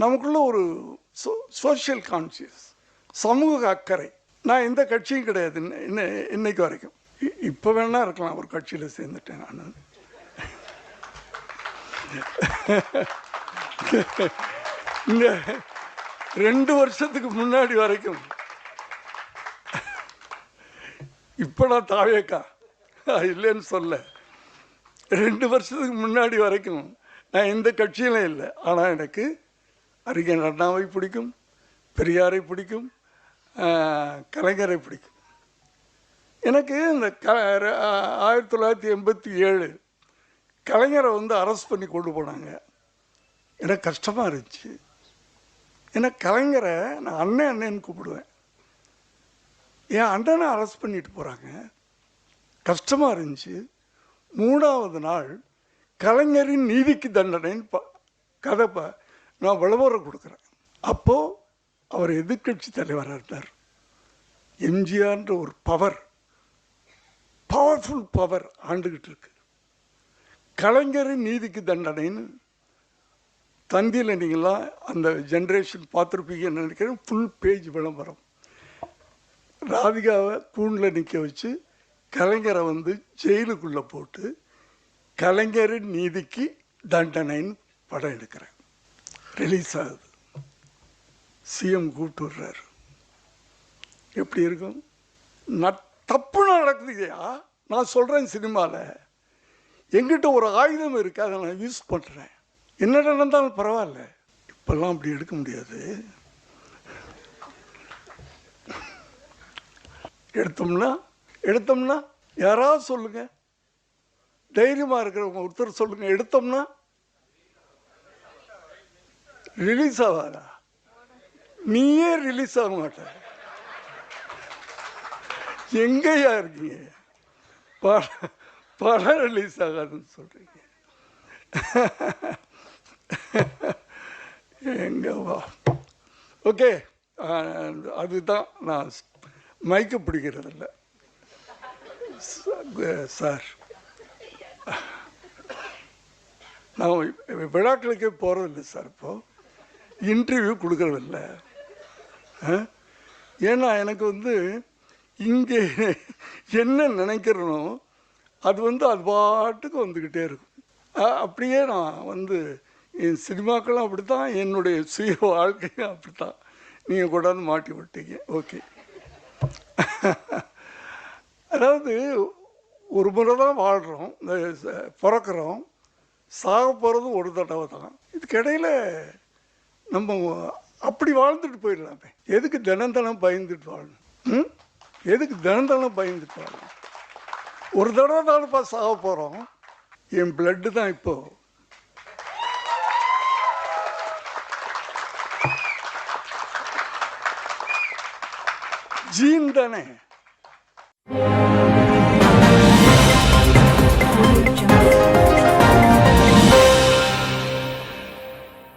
நமக்குள்ள ஒரு social conscious, சமூக அக்கறை. நான் எந்த கட்சியும் கிடையாது இன்னைக்கு வரைக்கும். இப்போ வேணா இருக்கலாம் ஒரு கட்சியில் சேர்ந்துட்டேன் நான். இந்த 2 வருஷத்துக்கு முன்னாடி வரைக்கும் இப்போ நான் தாவேக்கா இல்லைன்னு சொல்ல, 2 வருஷத்துக்கு முன்னாடி வரைக்கும் நான் எந்த கட்சியிலும் இல்லை. ஆனால் எனக்கு அறிஞர் அண்ணாவை பிடிக்கும், பெரியாரை பிடிக்கும், கலைஞரை பிடிக்கும். எனக்கு இந்த 1987 கலைஞரை அரெஸ்ட் பண்ணி கொண்டு போனாங்க. எனக்கு கஷ்டமாக இருந்துச்சு. ஏன்னா கலைஞரை நான் அண்ணன்னு கூப்பிடுவேன். என் அண்ணனை அரெஸ்ட் பண்ணிட்டு போகிறாங்க, கஷ்டமாக இருந்துச்சு. 3வது நாள் கலைஞரின் நீதிக்கு தண்டனைன்னு கதை நான் விளம்பரம் கொடுக்குறேன். அப்போது அவர் எதிர்கட்சி தலைவராக இருந்தார். எம்ஜிஆர்ன்ற ஒரு பவர்ஃபுல் பவர் ஆண்டுகிட்டு இருக்கு. கலைஞரின் நீதிக்கு தண்டனைன்னு தந்தியில் நீங்களாம் அந்த ஜென்ரேஷன் பார்த்துருப்பீங்கன்னு நினைக்கிறேன். ஃபுல் பேஜ் விளம்பரம். ராதிகாவை கூண்டில் நிற்க வச்சு கலைஞரை ஜெயிலுக்குள்ளே போட்டு கலைஞரின் நீதிக்கு தண்டனைன்னு படம் எடுக்கிறேன். ரிலீஸ் ஆகுது. சிஎம் கூப்பிட்டு வர்றாரு. எப்படி இருக்கும்? தப்பு நடக்குதுயா. நான் சொல்கிறேன், சினிமாவில் எங்கிட்ட ஒரு ஆயுதம் இருக்குது, அதை நான் யூஸ் பண்ணுறேன். என்ன நடந்தாலும் பரவாயில்ல. இப்போல்லாம் அப்படி எடுக்க முடியாது. எடுத்தோம்னா யாராவது சொல்லுங்க, தைரியமாக இருக்கிறவங்க ஒருத்தர் சொல்லுங்க. எடுத்தோம்னா ரிலீஸ் ஆகாதா? நீயே ரிலீஸ் ஆக மாட்ட. எங்கேயா இருக்கீங்க? படம் ரிலீஸ் ஆகாதுன்னு சொல்றீங்க. எங்க வா. ஓகே, அதுதான் நான் மைக்க பிடிக்கிறதில்ல சார். நான் விழாக்களுக்கே போகிறதில்லை சார். இப்போது இன்டர்வியூ கொடுக்கறதில்ல. ஏன்னா எனக்கு இங்கே என்ன நினைக்கிறனோ அது அது பாட்டுக்கு வந்துக்கிட்டே இருக்கும். அப்படியே நான் என் சினிமாக்களும் அப்படி தான், என்னுடைய சுய வாழ்க்கையும் அப்படி தான். நீங்கள் கொண்டாந்து மாட்டி விட்டீங்க. ஓகே, அதாவது ஒரு முறை தான் வாழ்கிறோம், பிறக்கிறோம், சாக போகிறது ஒரு தடவை தான். இதுக்கிடையில் நம்ம அப்படி வாழ்ந்துட்டு போயிடலாமே. எதுக்கு தினம் பயந்துட்டு வாழணும்? எதுக்கு தினம் பயந்துட்டு வாழணும்? ஒரு தடவை தானப்பா சாக போகிறோம். என் பிளட்டு தான் இப்போ. ஜீன் தானே.